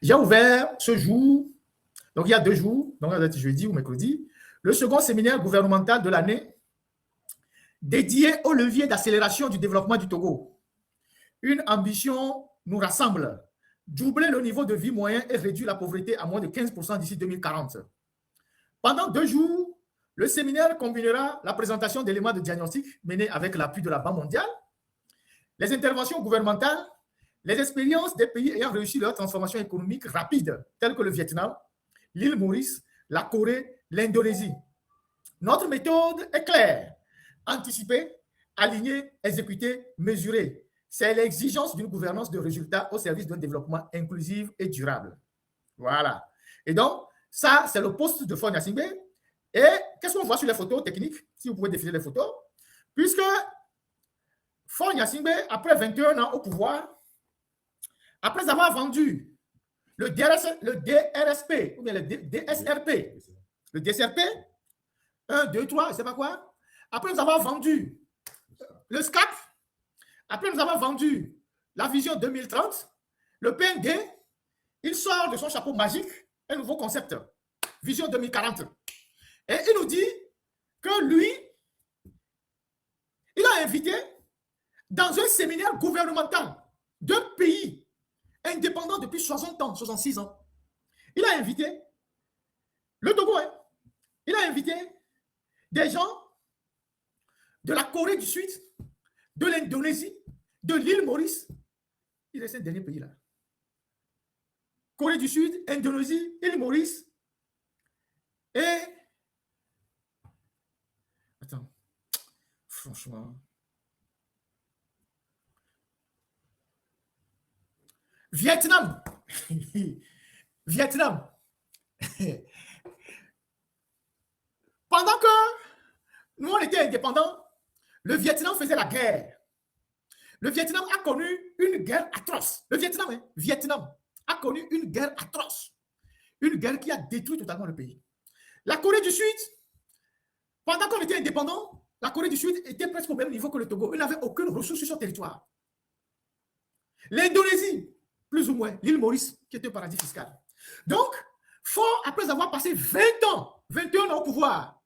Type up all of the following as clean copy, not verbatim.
J'ai ouvert ce jour, donc il y a 2 jours, donc jeudi ou mercredi, le second séminaire gouvernemental de l'année dédié au levier d'accélération du développement du Togo. Une ambition nous rassemble, doubler le niveau de vie moyen et réduire la pauvreté à moins de 15% d'ici 2040. Pendant 2 jours, le séminaire combinera la présentation d'éléments de diagnostic menés avec l'appui de la Banque mondiale, les interventions gouvernementales, les expériences des pays ayant réussi leur transformation économique rapide, tels que le Vietnam, l'île Maurice, la Corée, l'Indonésie. Notre méthode est claire. Anticiper, aligner, exécuter, mesurer. C'est l'exigence d'une gouvernance de résultats au service d'un développement inclusif et durable. Voilà. Et donc, ça, c'est le poste de Faure Gnassingbé. Et qu'est-ce qu'on voit sur les photos techniques, si vous pouvez défiler les photos, puisque Faure Gnassingbé, après 21 ans au pouvoir, après avoir vendu le DRSP, ou bien le DSRP, le DSRP, 1, 2, 3, je ne sais pas quoi, après nous avoir vendu le SCAP, après nous avoir vendu la vision 2030, le PND, il sort de son chapeau magique un nouveau concept, vision 2040. Et il nous dit que lui, il a invité dans un séminaire gouvernemental d'un pays indépendant depuis 60 ans, 66 ans. Il a invité le Togo, hein, il a invité des gens de la Corée du Sud, de l'Indonésie, de l'île Maurice. Il est ce dernier pays-là. Corée du Sud, Indonésie, île Maurice. Et... Attends. Franchement... Vietnam. Vietnam. Pendant que nous, on était indépendants, le Vietnam faisait la guerre. Le Vietnam a connu une guerre atroce. Le Vietnam, hein, Vietnam a connu une guerre atroce. Une guerre qui a détruit totalement le pays. La Corée du Sud, pendant qu'on était indépendant, la Corée du Sud était presque au même niveau que le Togo. Il n'avait aucune ressource sur son territoire. L'Indonésie, plus ou moins, l'île Maurice, qui était un paradis fiscal. Donc, Faure, après avoir passé 20 ans, 21 ans au pouvoir,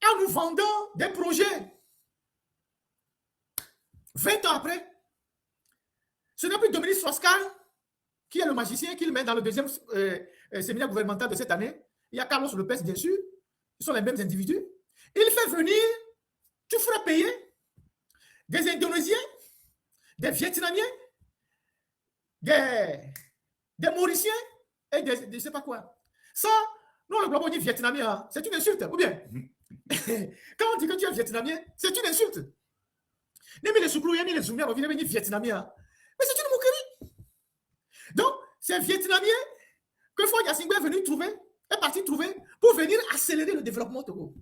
en nous vendant des projets, 20 ans après, ce n'est plus Dominique Strauss-Kahn qui est le magicien qui le met dans le deuxième séminaire gouvernemental de cette année. Il y a Carlos Lopez, bien sûr. Ce sont les mêmes individus. Il fait venir, tu feras payer des Indonésiens, des Vietnamiens, des Mauriciens et des je ne sais pas quoi. Ça, nous, le globe, on dit Vietnamien, c'est une insulte, ou bien quand on dit que tu es Vietnamien, c'est une insulte. Même les Soukoulou, les Zoumiens, on vient dire Vietnamien. Mais c'est une moquerie. Donc, c'est Vietnamien que Faure Gnassingbé est venu trouver, est parti trouver pour venir accélérer le développement Togo.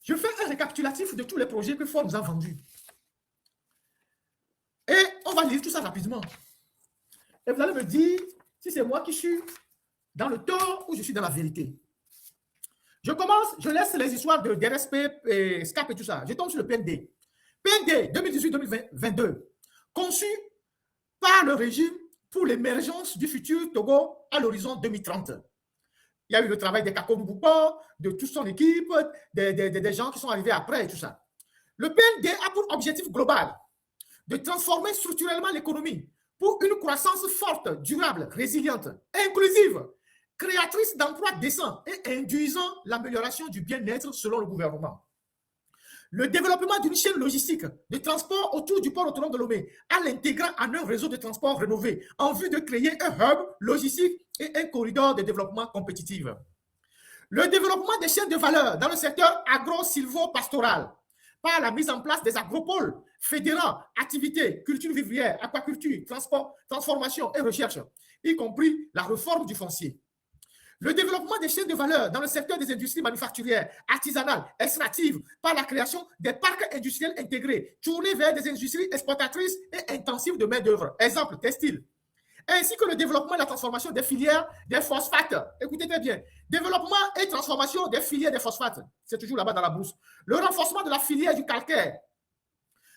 Je fais un récapitulatif de tous les projets que Faure nous a vendus. Et on va lire tout ça rapidement. Et vous allez me dire si c'est moi qui suis dans le tort ou je suis dans la vérité. Je commence, je laisse les histoires de DRSP, et SCAP et tout ça. Je tombe sur le PND. PND 2018-2022, conçu par le régime pour l'émergence du futur Togo à l'horizon 2030. Il y a eu le travail de Kako Mboupa, de toute son équipe, des gens qui sont arrivés après et tout ça. Le PND a pour objectif global de transformer structurellement l'économie pour une croissance forte, durable, résiliente, inclusive, créatrice d'emplois décents et induisant l'amélioration du bien-être selon le gouvernement. Le développement d'une chaîne logistique de transport autour du port autonome de Lomé en l'intégrant en un réseau de transport rénové en vue de créer un hub logistique et un corridor de développement compétitif. Le développement des chaînes de valeur dans le secteur agro-silvo-pastoral par la mise en place des agropoles fédérant activités, culture vivrière, aquaculture, transport, transformation et recherche, y compris la réforme du foncier. Le développement des chaînes de valeur dans le secteur des industries manufacturières, artisanales, extractives, par la création des parcs industriels intégrés, tournés vers des industries exportatrices et intensives de main-d'œuvre. Exemple, textile. Ainsi que le développement et la transformation des filières des phosphates. Écoutez très bien. Développement et transformation des filières des phosphates. C'est toujours là-bas dans la brousse. Le renforcement de la filière du calcaire.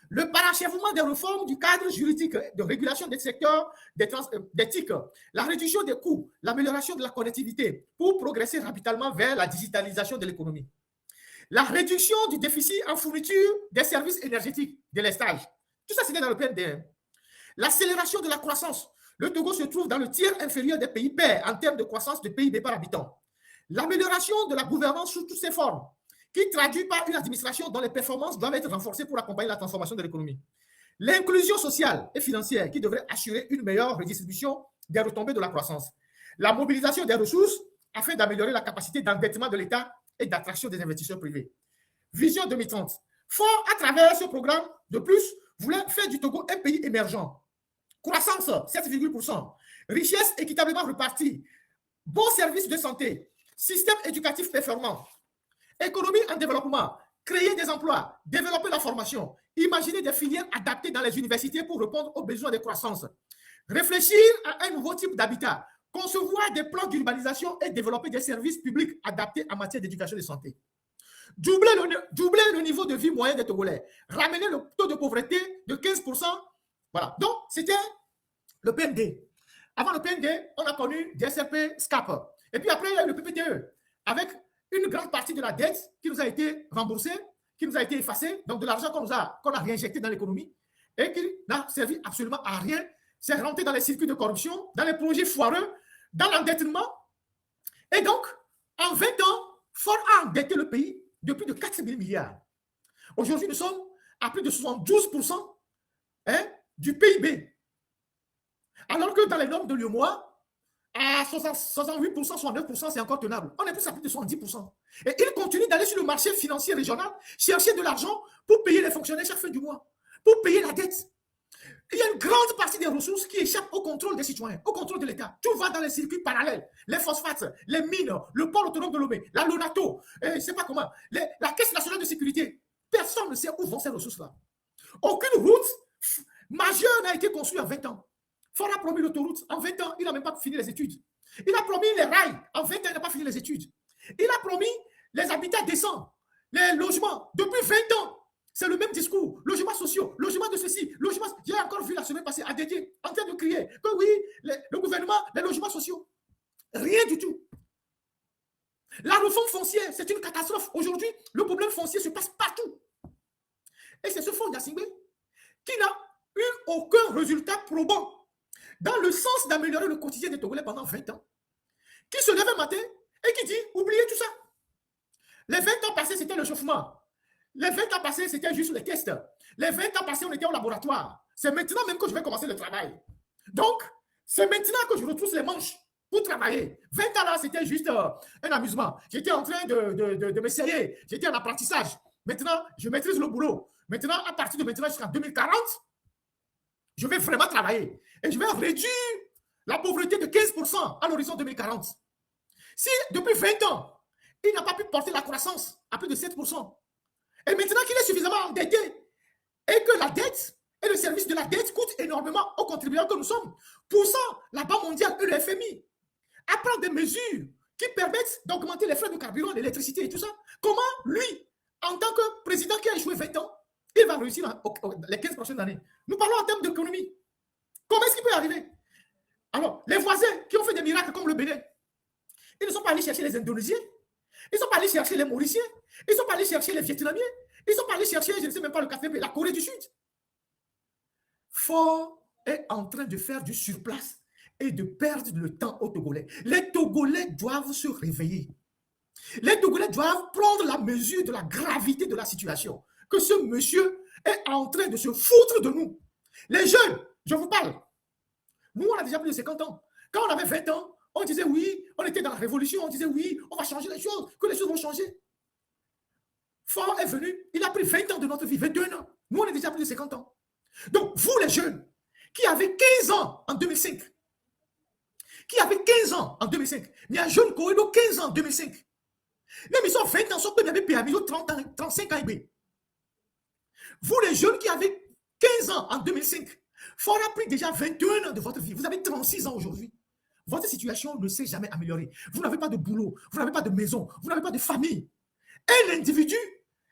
Le parachèvement des réformes du cadre juridique de régulation des secteurs d'éthique, la réduction des coûts, l'amélioration de la connectivité pour progresser rapidement vers la digitalisation de l'économie. La réduction du déficit en fourniture des services énergétiques, de l'estage. Tout ça, c'était dans le PND. L'accélération de la croissance. Le Togo se trouve dans le tiers inférieur des pays pairs en termes de croissance de PIB par habitant. L'amélioration de la gouvernance sous toutes ses formes, qui traduit par une administration dont les performances doivent être renforcées pour accompagner la transformation de l'économie. L'inclusion sociale et financière qui devrait assurer une meilleure redistribution des retombées de la croissance. La mobilisation des ressources afin d'améliorer la capacité d'endettement de l'État et d'attraction des investisseurs privés. Vision 2030. Fort à travers ce programme, de plus, voulait faire du Togo un pays émergent. Croissance, 7,%. Richesse équitablement repartie. Bons services de santé. Système éducatif performant. Économie en développement. Créer des emplois. Développer la formation. Imaginer des filières adaptées dans les universités pour répondre aux besoins de croissance. Réfléchir à un nouveau type d'habitat. Concevoir des plans d'urbanisation et développer des services publics adaptés en matière d'éducation et de santé. Doubler le niveau de vie moyen des Togolais. Ramener le taux de pauvreté de 15%. Voilà. Donc, c'était le PND. Avant le PND, on a connu DSRP, SCAP. Et puis après, il y a eu le PPTE, avec une grande partie de la dette qui nous a été remboursée, qui nous a été effacée, donc de l'argent qu'on a réinjecté dans l'économie et qui n'a servi absolument à rien. C'est rentré dans les circuits de corruption, dans les projets foireux, dans l'endettement. Et donc, en 20 ans, Ford a endetté le pays de plus de 4 000 milliards. Aujourd'hui, nous sommes à plus de 72% du PIB. Alors que dans les normes de l'UEMOA, à 68%, 69%, c'est encore tenable. On est plus à plus de 70%. Et il continue d'aller sur le marché financier régional, chercher de l'argent pour payer les fonctionnaires chaque fin du mois, pour payer la dette. Il y a une grande partie des ressources qui échappent au contrôle des citoyens, au contrôle de l'État. Tout va dans les circuits parallèles. Les phosphates, les mines, le port autonome de Lomé, la Lonato, je ne sais pas comment, la Caisse nationale de sécurité. Personne ne sait où vont ces ressources-là. Aucune route majeure n'a été construite en 20 ans. Ford a promis l'autoroute en 20 ans, il n'a même pas fini les études. Il a promis les rails en 20 ans, il n'a pas fini les études. Il a promis les habitats décents, les logements depuis 20 ans. C'est le même discours. Logements sociaux, logements de ceci, logements. J'ai encore vu la semaine passée à Dédié en train de crier que oui, le gouvernement, les logements sociaux. Rien du tout. La réforme foncière, c'est une catastrophe. Aujourd'hui, le problème foncier se passe partout. Et c'est ce Ford Gnassingbé qui n'a eu aucun résultat probant dans le sens d'améliorer le quotidien des Togolais pendant 20 ans, qui se lève un matin et qui dit, oubliez tout ça. Les 20 ans passés, c'était le chauffement. Les 20 ans passés, c'était juste les tests. Les 20 ans passés, on était au laboratoire. C'est maintenant même que je vais commencer le travail. Donc, c'est maintenant que je retrousse les manches pour travailler. 20 ans là, c'était juste un amusement. J'étais en train de m'essayer. J'étais en apprentissage. Maintenant, je maîtrise le boulot. Maintenant, à partir de maintenant jusqu'en 2040, je vais vraiment travailler. Et je vais réduire la pauvreté de 15% à l'horizon 2040. Si depuis 20 ans, il n'a pas pu porter la croissance à plus de 7%, et maintenant qu'il est suffisamment endetté, et que la dette et le service de la dette coûtent énormément aux contribuables que nous sommes, poussant la Banque mondiale et le FMI à prendre des mesures qui permettent d'augmenter les frais de carburant, l'électricité et tout ça, comment lui, en tant que président qui a échoué 20 ans, il va réussir les 15 prochaines années? Nous parlons en termes d'économie. Comment est-ce qu'il peut y arriver? Alors, les voisins qui ont fait des miracles comme le Bénin, ils ne sont pas allés chercher les Indonésiens, ils ne sont pas allés chercher les Mauriciens, ils ne sont pas allés chercher les Vietnamiens, ils ne sont pas allés chercher, je ne sais même pas le quatrième, la Corée du Sud. Ford est en train de faire du surplace et de perdre le temps aux Togolais. Les Togolais doivent se réveiller. Les Togolais doivent prendre la mesure de la gravité de la situation. Que ce monsieur est en train de se foutre de nous. Les jeunes, je vous parle. Nous, on a déjà plus de 50 ans. Quand on avait 20 ans, on disait oui, on était dans la révolution, on disait oui, on va changer les choses, que les choses vont changer. Ford est venu, il a pris 20 ans de notre vie, 21 ans. Nous, on est déjà plus de 50 ans. Donc, vous les jeunes, qui avez 15 ans en 2005, qui avez 15 ans en 2005, il y a un jeune Corrido 15 ans en 2005. Même ils sont 20 ans, sauf que vous avez PMI 30 ans, 35 ans. Vous les jeunes qui avez 15 ans en 2005, Ford a pris déjà 21 ans de votre vie. Vous avez 36 ans aujourd'hui. Votre situation ne s'est jamais améliorée. Vous n'avez pas de boulot, vous n'avez pas de maison, vous n'avez pas de famille. Un individu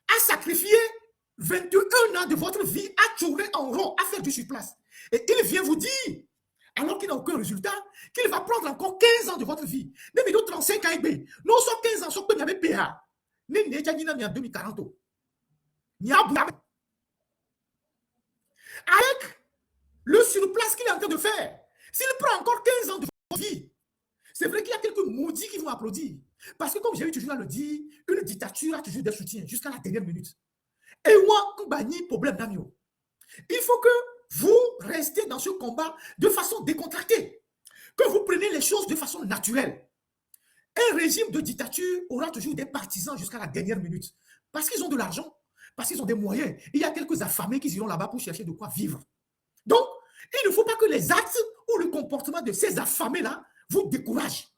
a sacrifié 21 ans de votre vie à tourner en rond, à faire du surplace. Et il vient vous dire, alors qu'il n'a aucun résultat, qu'il va prendre encore 15 ans de votre vie. Même il 35 ans, non, soit 15 ans, soit que n'y PA. Ni déjà ni en 2040. Avec le surplace qu'il est en train de faire, s'il prend encore 15 ans de votre vie, c'est vrai qu'il y a quelques maudits qui vont applaudir. Parce que comme j'ai eu toujours à le dire, une dictature a toujours des soutiens jusqu'à la dernière minute. Et moi, un banni problème d'amio. Il faut que vous restez dans ce combat de façon décontractée, que vous preniez les choses de façon naturelle. Un régime de dictature aura toujours des partisans jusqu'à la dernière minute, parce qu'ils ont de l'argent, parce qu'ils ont des moyens. Il y a quelques affamés qui iront là-bas pour chercher de quoi vivre. Donc, il ne faut pas que les actes ou le comportement de ces affamés-là vous découragent.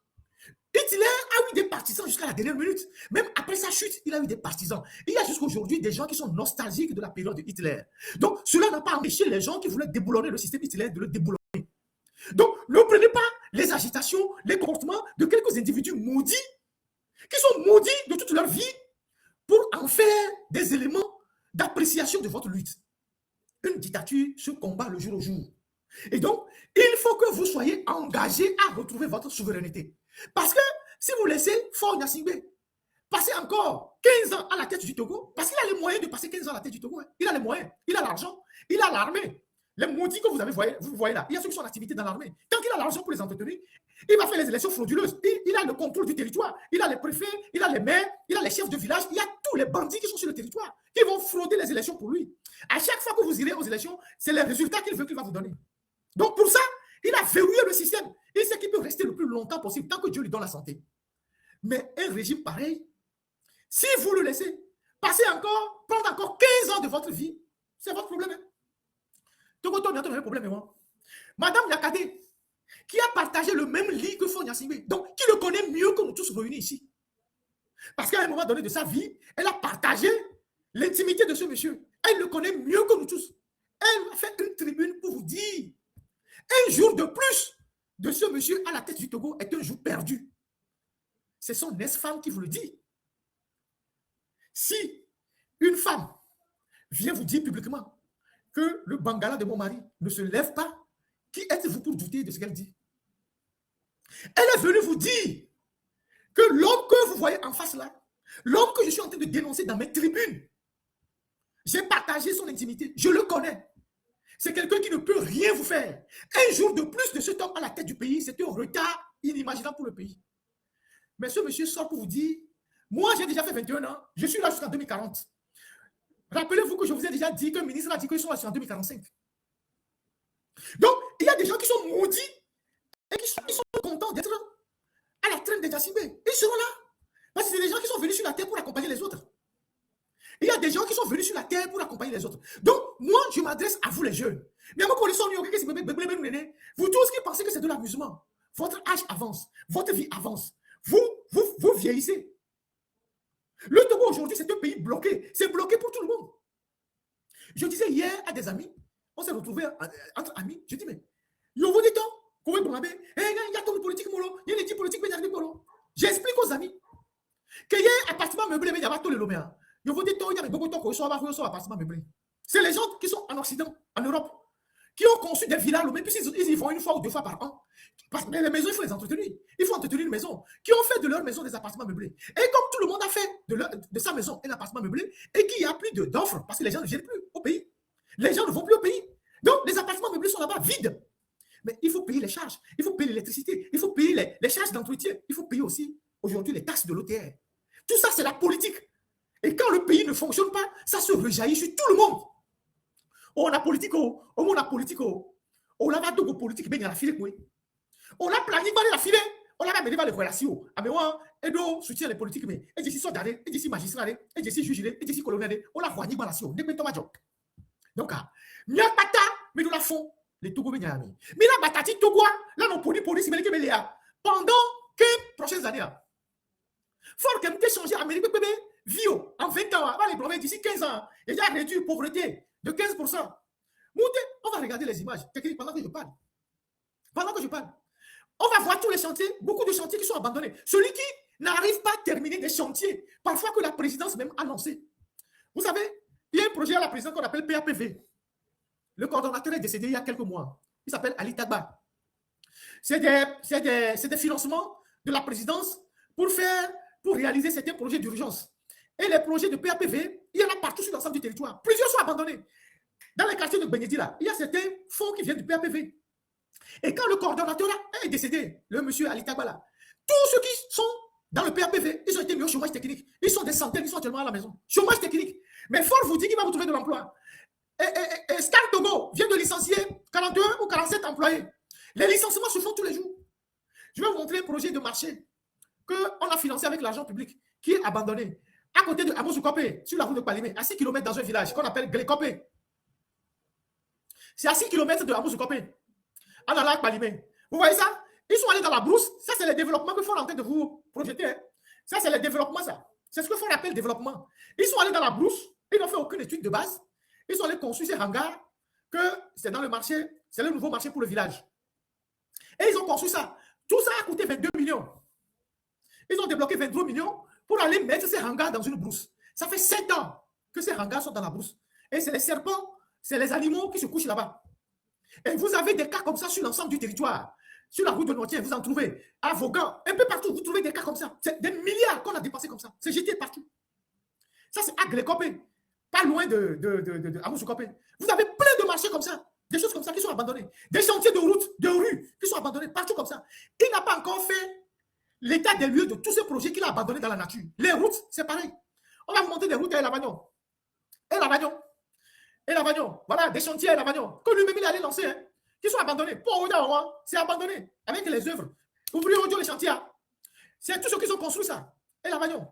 Hitler a eu des partisans jusqu'à la dernière minute. Même après sa chute, il a eu des partisans. Il y a jusqu'à aujourd'hui des gens qui sont nostalgiques de la période de Hitler. Donc, cela n'a pas empêché les gens qui voulaient déboulonner le système Hitler de le déboulonner. Donc, ne prenez pas les agitations, les comportements de quelques individus maudits, qui sont maudits de toute leur vie, pour en faire des éléments d'appréciation de votre lutte. Une dictature se combat le jour au jour. Et donc, il faut que vous soyez engagés à retrouver votre souveraineté. Parce que si vous laissez Faure Gnassingbé passer encore 15 ans à la tête du Togo, parce qu'il a les moyens de passer 15 ans à la tête du Togo, hein. Il a les moyens, il a l'argent, il a l'armée. Les maudits que vous voyez là, il y a ceux qui sont en activité dans l'armée. Tant qu'il a l'argent pour les entretenir, il va faire les élections frauduleuses. Il a le contrôle du territoire. Il a les préfets, il a les maires, il a les chefs de village. Il y a tous les bandits qui sont sur le territoire qui vont frauder les élections pour lui. À chaque fois que vous irez aux élections, c'est les résultats qu'il veut qu'il va vous donner. Donc pour ça, il a verrouillé le système. Il sait qu'il peut rester le plus longtemps possible tant que Dieu lui donne la santé. Mais un régime pareil, si vous le laissez passer encore, prendre encore 15 ans de votre vie, c'est votre problème. Hein? Togoto, bientôt, un problème. Moi. Madame Yakade, qui a partagé le même lit que Faure Gnassingbé, donc qui le connaît mieux que nous tous réunis ici. Parce qu'à un moment donné de sa vie, elle a partagé l'intimité de ce monsieur. Elle le connaît mieux que nous tous. Elle a fait une tribune pour vous dire un jour de plus de ce monsieur à la tête du Togo est un jour perdu. C'est son ex-femme qui vous le dit. Si une femme vient vous dire publiquement que le Bangala de mon mari ne se lève pas, qui êtes-vous pour douter de ce qu'elle dit? Elle est venue vous dire que l'homme que vous voyez en face là, l'homme que je suis en train de dénoncer dans mes tribunes, j'ai partagé son intimité, je le connais. C'est quelqu'un qui ne peut rien vous faire. Un jour de plus de cet homme à la tête du pays, c'est un retard inimaginable pour le pays. Mais ce monsieur sort pour vous dire, moi j'ai déjà fait 21 ans, je suis là jusqu'en 2040. Rappelez-vous que je vous ai déjà dit qu'un ministre a dit qu'ils sont là jusqu'en 2045. Donc, il y a des gens qui sont maudits et qui sont contents d'être à la traîne des Gnassingbé. Ils seront là. Parce que c'est des gens qui sont venus sur la terre pour accompagner les autres. Il y a des gens qui sont venus sur la terre pour accompagner les autres. Donc, moi, je m'adresse à vous les jeunes. Vous tous qui pensez que c'est de l'amusement, votre âge avance, votre vie avance. Vous vieillissez. Le Togo aujourd'hui, c'est un pays bloqué. C'est bloqué pour tout le monde. Je disais hier à des amis, on s'est retrouvés entre amis, je dis, mais, yo vous dites, il y a tout le politique, il y a les politiques, j'explique aux amis qu'il y a un appartement meublé, mais il y a tout le lomé. Je vous dis, il y a beaucoup de temps qu'on appartement meublé. C'est les gens qui sont en Occident, en Europe, qui ont conçu des villas, mais puis ils y vont une fois ou deux fois par an. Parce que les maisons, il faut les entretenir. Il faut entretenir une maison. Qui ont fait de leur maison des appartements meublés. Et comme tout le monde a fait de sa maison un appartement meublé, et qu'il n'y a plus d'offres, parce que les gens ne viennent plus au pays. Les gens ne vont plus au pays. Donc, les appartements meublés sont là-bas vides. Mais il faut payer les charges. Il faut payer l'électricité. Il faut payer les charges d'entretien. Il faut payer aussi, aujourd'hui, les taxes de l'OTR. Tout ça, c'est la politique. Et quand le pays ne fonctionne pas, ça se rejaillit sur tout le monde. On a politique, on a politique, on a pas politique, mais il y a la file, on a planifié la file, on a mené les relations. Ah, mais ouais, et donc, soutient les politiques, mais et d'ici soldat, et d'ici magistrat, et d'ici juge, et d'ici colonel, on a roi, relation, n'est pas job. Donc, il y a bata, mais nous la font, les Togo, mais la batati Togo, là, nos police, mais les pendant 15 prochaines années, faut que nous changer Amérique, bébé, Vio, en 20 ans, on va les blâmer d'ici 15 ans, et il y a réduit la pauvreté de 15%. On va regarder les images pendant que je parle. Pendant que je parle. On va voir tous les chantiers, beaucoup de chantiers qui sont abandonnés. Celui qui n'arrive pas à terminer des chantiers, parfois que la présidence même a lancé. Vous savez, Il y a un projet à la présidence qu'on appelle PAPV. Le coordonnateur est décédé il y a quelques mois. Il s'appelle Ali Tagba. C'est des financements de la présidence pour réaliser certains projets d'urgence. Et les projets de PAPV, il y en a partout sur l'ensemble du territoire. Plusieurs sont abandonnés. Dans les quartiers de Benyedi, là, il y a certains fonds qui viennent du PAPV. Et quand le coordonnateur est décédé, le monsieur Ali Tagba, là, tous ceux qui sont dans le PAPV, ils ont été mis au chômage technique. Ils sont des centaines, ils sont actuellement à la maison. Chômage technique. Mais Ford vous dit qu'il va vous trouver de l'emploi. Et Star Togo vient de licencier 42 ou 47 employés. Les licenciements se font tous les jours. Je vais vous montrer un projet de marché qu'on a financé avec l'argent public, qui est abandonné. À côté de Amosukopé, sur la route de Palimé, à 6 km dans un village qu'on appelle Glécopé. C'est à 6 km de Amosukopé, en allant à Palimé. Vous voyez ça? Ils sont allés dans la brousse. Ça, c'est le développement que font en train de vous projeter. Hein. Ça, c'est le développement, ça. C'est ce que font appelle développement. Ils sont allés dans la brousse. Ils n'ont fait aucune étude de base. Ils sont allés construire ces hangars que c'est dans le marché, c'est le nouveau marché pour le village. Et ils ont construit ça. Tout ça a coûté 22 millions. Ils ont débloqué 23 millions pour aller mettre ces hangars dans une brousse. Ça fait 7 ans que ces hangars sont dans la brousse. Et c'est les serpents, c'est les animaux qui se couchent là-bas. Et vous avez des cas comme ça sur l'ensemble du territoire. Sur la route de Notier, vous en trouvez. À Vaughan, un peu partout, vous trouvez des cas comme ça. C'est des milliards qu'on a dépensés comme ça. C'est jeté partout. Ça, c'est à Glécopé, pas loin de Amosukopé. Vous avez plein de marchés comme ça. Des choses comme ça qui sont abandonnées. Des chantiers de route, de rue, qui sont abandonnés partout comme ça. Il n'a pas encore fait l'état des lieux de tous ces projets qu'il a abandonnés dans la nature. Les routes, c'est pareil. On va vous montrer des routes à Lavagnon. Et Lavagnon. Voilà, des chantiers à Lavagnon. Que lui-même, il allait lancer, hein, qui sont abandonnés. C'est abandonné avec les œuvres. Oubliez audio les chantiers. C'est tous ceux qui ont construit ça. Et Lavagnon.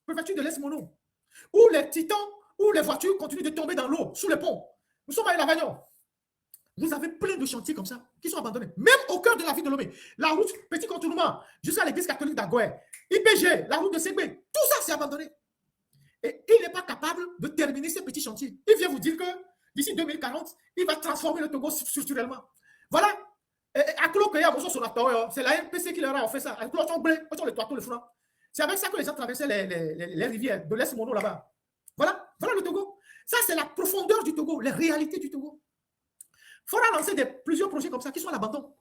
Préfecture de l'Est Mono. Où les titans, où les voitures continuent de tomber dans l'eau, sous les ponts. Nous sommes à Lavagnon. Vous avez plein de chantiers comme ça qui sont abandonnés. Même au cœur de la ville de Lomé. La route Petit Contournement jusqu'à l'église catholique d'Agoé. IPG, la route de Ségbé. Tout ça, c'est abandonné. Et il n'est pas capable de terminer ces petits chantiers. Il vient vous dire que d'ici 2040, il va transformer le Togo structurellement. Voilà. C'est la MPC qui leur a offert ça. C'est avec ça que les gens traversaient les rivières de l'Est Mono là-bas. Voilà le Togo. Ça, c'est la profondeur du Togo, les réalités du Togo. Il faudra lancer plusieurs projets comme ça qui sont à l'abandon,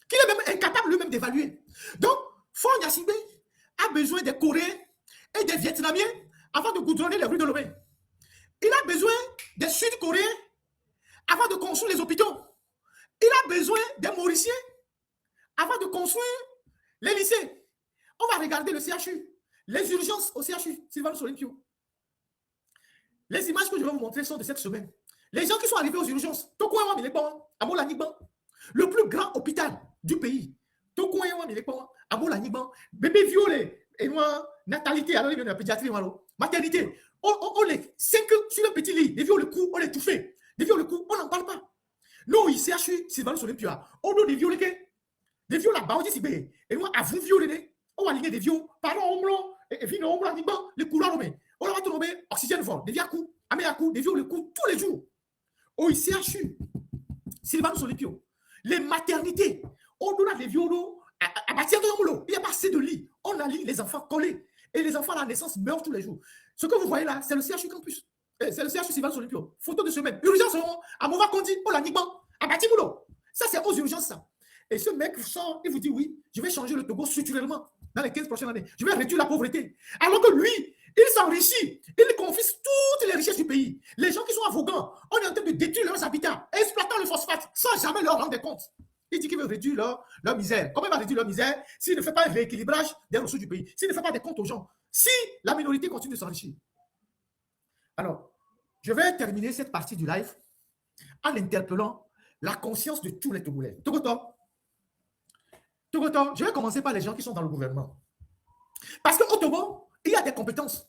qu'il est même incapable lui-même d'évaluer. Donc, Faure Gnassingbé a besoin des Coréens et des Vietnamiens avant de goudronner les rues de Lomé. Il a besoin des Sud-Coréens avant de construire les hôpitaux. Il a besoin des Mauriciens avant de construire les lycées. On va regarder le CHU, les urgences au CHU, Sylvanus Olympio. Les images que je vais vous montrer sont de cette semaine. Les gens qui sont arrivés aux urgences, le plus grand hôpital du pays, bébé violé, natalité, la pédiatrie, maternité, on les 5 sur un petit lit, les viols le cou, on les touffait, les viols le cou, on n'en parle pas. Nous, ici, Sylvanus Olympio, on nous des viols, des viols là-bas, on dit et moi, à vous violer, on va aligner des viols, pardon, et vino, les couloirs, on va tomber, oxygène fort, des viakou, des viols le cou, tous les jours. Au ICHU, Sylvanus Olympio, les maternités, on donne des violos à bâtir de l'omolo. Il n'y a pas assez de lits. On aligne les enfants collés. Et les enfants à la naissance meurent tous les jours. Ce que vous voyez là, c'est le CHU Campus. C'est le CHU Sylvanus Olympio. Photo de semaine. Urgence à Mova Kondi, au Lanigban, à Batimulo. Ça, c'est aux urgences, ça. Et ce mec sort, il vous dit oui, je vais changer le Togo structurellement dans les 15 prochaines années. Je vais réduire la pauvreté. Alors que lui, il s'enrichit. Il confisque toutes les richesses du pays. Les gens qui sont à Vaughan, on est en train de détruire leurs habitats, exploitant le phosphate, sans jamais leur rendre compte. Il dit qu'il veut réduire leur misère. Comment il va réduire leur misère s'il ne fait pas un rééquilibrage des ressources du pays, s'il ne fait pas des comptes aux gens, si la minorité continue de s'enrichir? Alors, je vais terminer cette partie du live en interpellant la conscience de tous les Togolais. Togoto, je vais commencer par les gens qui sont dans le gouvernement. Parce qu'au Togo, il y a des compétences.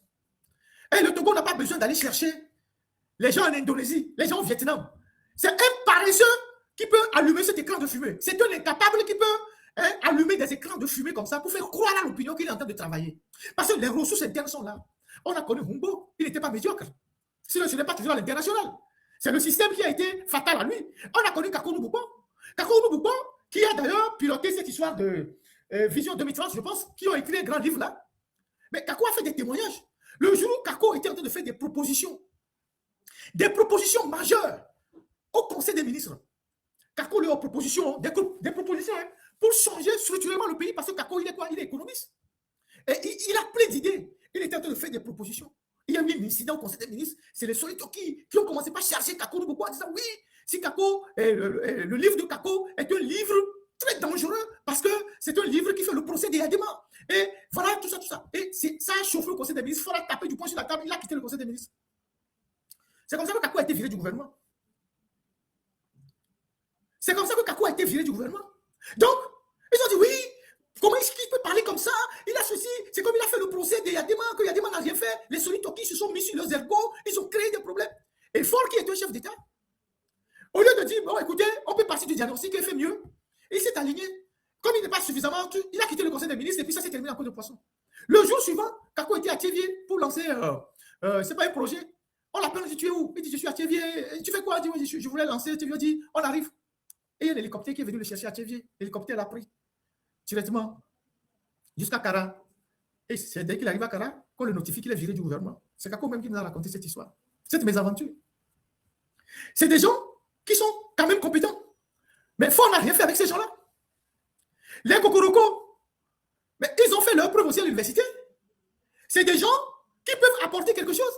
Et le Togo n'a pas besoin d'aller chercher les gens en Indonésie, les gens au Vietnam. C'est un paresseux qui peut allumer cet écran de fumée. C'est un incapable qui peut allumer des écrans de fumée comme ça pour faire croire à l'opinion qu'il est en train de travailler. Parce que les ressources internes sont là. On a connu Humbo, il n'était pas médiocre. Sinon, ce n'est pas toujours à l'international. C'est le système qui a été fatal à lui. On a connu Kako Nouboubo. Kako Nouboubo, qui a d'ailleurs piloté cette histoire de Vision 2030, je pense, qui ont écrit un grand livre là. Mais Kako a fait des témoignages. Le jour où Kako était en train de faire des propositions des propositions majeures au Conseil des ministres. Kako lui a propositions, des propositions hein, pour changer structurellement le pays parce que Kako, il est quoi? Il est économiste. Et il a plein d'idées. Il était en train de faire des propositions. Il y a eu un incident au Conseil des ministres. C'est les Solito qui ont commencé par charger Kako de beaucoup en disant oui, si Kako, le livre de Kako est un livre très dangereux parce que c'est un livre qui fait le procès des Yadema. Et voilà, tout ça, tout ça. Et ça a chauffé le Conseil des ministres. Il faut taper du poing sur la table. Il a quitté le Conseil des ministres. C'est comme ça que Kako a été viré du gouvernement. C'est comme ça que Kako a été viré du gouvernement. Donc, ils ont dit oui, comment est-ce qu'il peut parler comme ça? Il a ceci, c'est comme il a fait le procès de Yadema, que Yadema n'a rien fait. Les Solito qui se sont mis sur leurs ergots, ils ont créé des problèmes. Et Faure qui est un chef d'État, au lieu de dire, bon écoutez, on peut partir du diagnostic, il fait mieux. Et il s'est aligné. Comme il n'est pas suffisamment, il a quitté le Conseil des ministres et puis ça s'est terminé en coup de poisson. Le jour suivant, Kako était à Thiévier pour lancer, c'est pas un projet. On l'appelle, on dit, tu es où? Il dit, je suis à Thiévier. Tu fais quoi? Il dit, je voulais lancer. Thiévier dit, on arrive. Et il y a un hélicoptère qui est venu le chercher à Thiévier. L'hélicoptère l'a pris directement jusqu'à Kara. Et c'est dès qu'il arrive à Kara qu'on le notifie qu'il est viré du gouvernement. C'est Kako même qui nous a raconté cette histoire, cette mésaventure. C'est des gens qui sont quand même compétents. Mais Faure n'a rien fait avec ces gens-là. Les Kokoroko, mais ils ont fait leur preuve aussi à l'université. C'est des gens qui peuvent apporter quelque chose.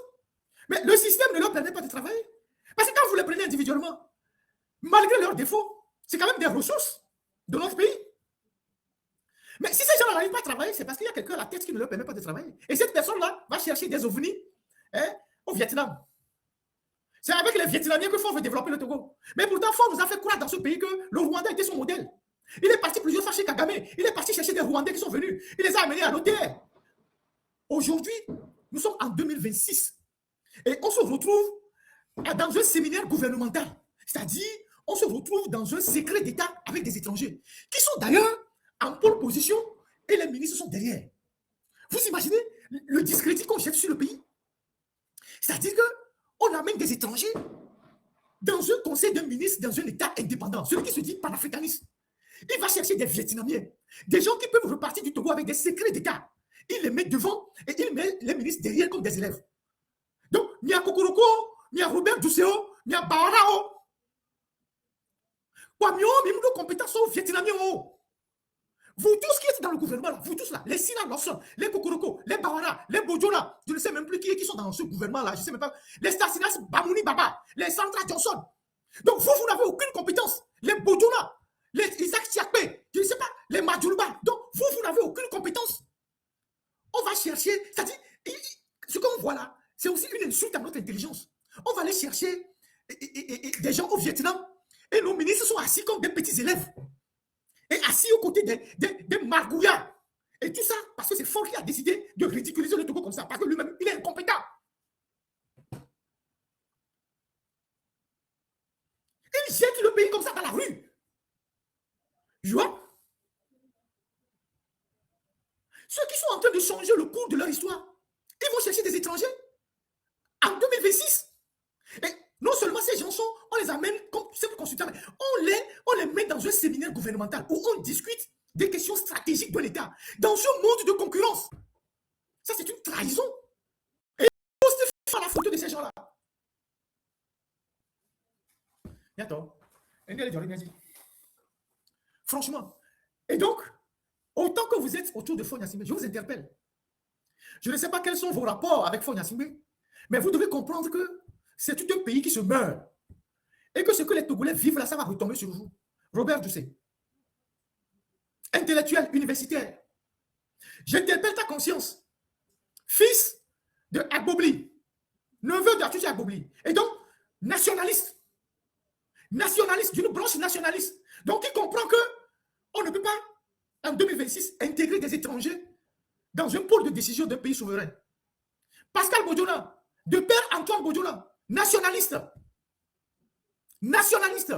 Mais le système ne leur permet pas de travailler. Parce que quand vous les prenez individuellement, malgré leurs défauts, c'est quand même des ressources de notre pays. Mais si ces gens-là n'arrivent pas à travailler, c'est parce qu'il y a quelqu'un à la tête qui ne leur permet pas de travailler. Et cette personne-là va chercher des ovnis au Vietnam. C'est avec les Vietnamiens que Faure veut développer le Togo. Mais pourtant, Faure nous a fait croire dans ce pays que le Rwanda était son modèle. Il est parti plusieurs fois chez Kagame. Il est parti chercher des Rwandais qui sont venus. Il les a amenés à l'OTR. Aujourd'hui, nous sommes en 2026. Et on se retrouve dans un séminaire gouvernemental. C'est-à-dire, on se retrouve dans un secret d'État avec des étrangers qui sont d'ailleurs en pole position et les ministres sont derrière. Vous imaginez le discrédit qu'on jette sur le pays? C'est-à-dire qu'on amène des étrangers dans un conseil de ministres, dans un État indépendant, celui qui se dit panafricaniste. Il va chercher des Vietnamiens, des gens qui peuvent repartir du Togo avec des secrets d'État. Il les met devant et il met les ministres derrière comme des élèves. Donc, il y a Kokoroko, il y a Robert Douceo, il y a Bawarao. Kwamio, il y a nos compétences aux Vietnamiens. Vous tous qui êtes dans le gouvernement, là, vous tous là, les Sina Lawson, les Kokoroko, les Bawara, les Bojola, je ne sais même plus qui sont dans ce gouvernement-là, je ne sais même pas. Les Stasinas Bamouni Baba, les Sandra Johnson. Donc, vous n'avez aucune compétence. Les Bojola, les Isaac Siakpe, je ne sais pas, les Madjoulba. Donc, vous n'avez aucune compétence. On va chercher, c'est-à-dire, ce qu'on voit là, c'est aussi une insulte à notre intelligence. On va aller chercher des gens au Vietnam et nos ministres sont assis comme des petits élèves et assis aux côtés des margouillards. Et tout ça parce que c'est Faure qui a décidé de ridiculiser le Togo comme ça, parce que lui-même, il est incompétent. Il jette le pays comme ça dans la rue. Tu vois? Ceux qui sont en train de changer le cours de leur histoire, ils vont chercher des étrangers en 2026. Et non seulement ces gens on les amène comme simples consultants, mais on les met dans un séminaire gouvernemental où on discute des questions stratégiques de l'État dans ce monde de concurrence. Ça, c'est une trahison. Et on se fait la photo de ces gens-là. Bientôt. Franchement. Et donc, autant que vous êtes autour de Faure Gnassingbé, je vous interpelle. Je ne sais pas quels sont vos rapports avec Faure Gnassingbé, mais vous devez comprendre que c'est tout un pays qui se meurt. Et que ce que les Togolais vivent là, ça va retomber sur vous. Robert Doucet, intellectuel, universitaire, j'interpelle ta conscience. Fils de Agbobli, neveu d'Artuchi Agbobli. Et donc, nationaliste. Nationaliste, d'une branche nationaliste. Donc, il comprend que on ne peut pas, en 2026, intégrer des étrangers dans un pôle de décision d'un pays souverain. Pascal Bodjola, de père Antoine Bodjola, nationaliste. Nationaliste.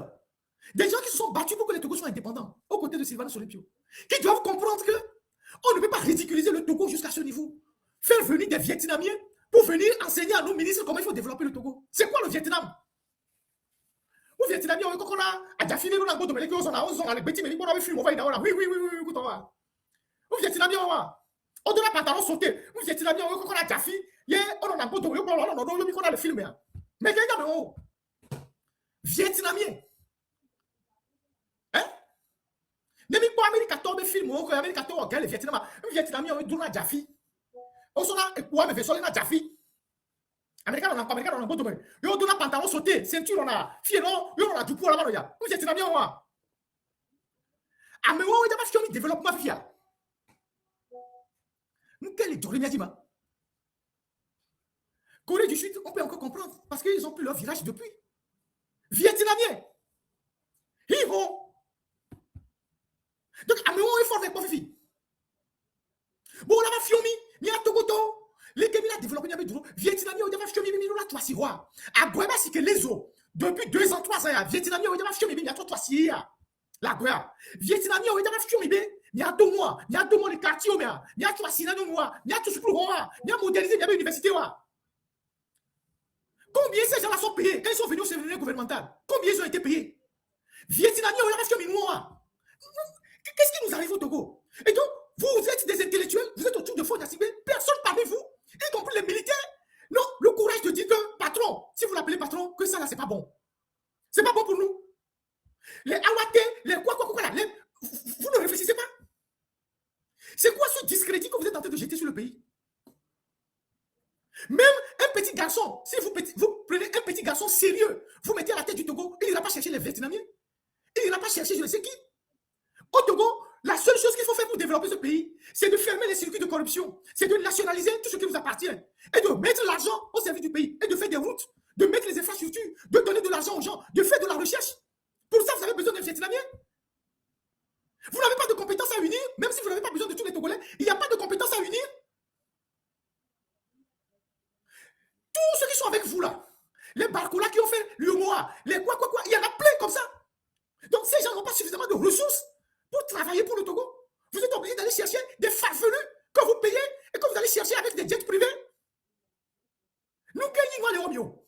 Des gens qui se sont battus pour que les Togo soient indépendants, aux côtés de Sylvano Solipio, qui doivent comprendre que on ne peut pas ridiculiser le Togo jusqu'à ce niveau. Faire venir des Vietnamiens pour venir enseigner à nos ministres comment il faut développer le Togo. C'est quoi le Vietnam? Au Vietnamien, on a déjà fini, on a beau de mêler, on a les petits mêlés, on a filmé, on va oui, écoute, on va. Au Vietnamien, on va. On doit pantalon sauter. Au Vietnamien, on a déjà fini, on a beau de mêler, on a le film. Mais quelqu'un de haut, Vietnamien. Hein? Nemi pas Amérique 14 film, Amérique 14, quel Vietnam, Vietnamien, on est Jaffi. On s'en a, quoi, mais veut na Jaffi. Américain, on a pas Américain, on a un bon domaine. Yo, on a pantalon sauté, ceinture, on a, fier, non, yo, on a du poids là-bas, là. Vietnamien, on a. Ah, mais on a pas fait développement, fia. Nous, quel est le dit, ma? Corée du Sud, on peut encore comprendre, parce qu'ils ont pris leur village depuis. Vietnamien. Ils vont. Donc, à moment, il faut avec moi, fille. Bon, on a Fiomi, il y a Togoto. Les Kémila a développé un peu Vietnamien, on a Fiomi, il y a toi, si roi. À Guéba, c'est que les eaux, depuis 2 ans, 3 ans, Vietnamien, on a Fiomi, il y a toi, si la Guéba. Vietnamien, on a Fiomi, il y a 2 mois, il y a 2 mois, les quartiers, il y a toi, si il y a tout ce pour il y a modernisé, il y a l'université. Combien ces gens-là sont payés quand ils sont venus au séminaire gouvernemental? Combien ils ont été payés? Vietnamiens, on a Fiomi, moi. Qu'est-ce qui nous arrive au Togo? Et donc, vous êtes des intellectuels, vous êtes autour de faux Nassibé, personne parmi vous, y compris les militaires, non, le courage de dire que, patron, si vous l'appelez patron, que ça là, c'est pas bon. C'est pas bon pour nous. Les Awate, les quoi, là, vous ne réfléchissez pas. C'est quoi ce discrédit que vous êtes en train de jeter sur le pays? Même un petit garçon, si vous prenez un petit garçon sérieux, vous mettez à la tête du Togo, il n'ira pas chercher les Vietnamiens. Il n'ira pas chercher je ne sais qui. Au Togo, la seule chose qu'il faut faire pour développer ce pays, c'est de fermer les circuits de corruption, c'est de nationaliser tout ce qui vous appartient et de mettre l'argent au service du pays et de faire des routes, de mettre les infrastructures, de donner de l'argent aux gens, de faire de la recherche. Pour ça, vous avez besoin d'un Vietnamien. Vous n'avez pas de compétences à unir, même si vous n'avez pas besoin de tous les Togolais, il n'y a pas de compétences à unir. Tous ceux qui sont avec vous là, les Barcola qui ont fait l'UMOA, les quoi, il y en a plein comme ça. Donc ces gens n'ont pas suffisamment de ressources pour travailler pour le Togo. Vous êtes obligé d'aller chercher des farfelus que vous payez et que vous allez chercher avec des jets privés. Nous gagnons les Romeo.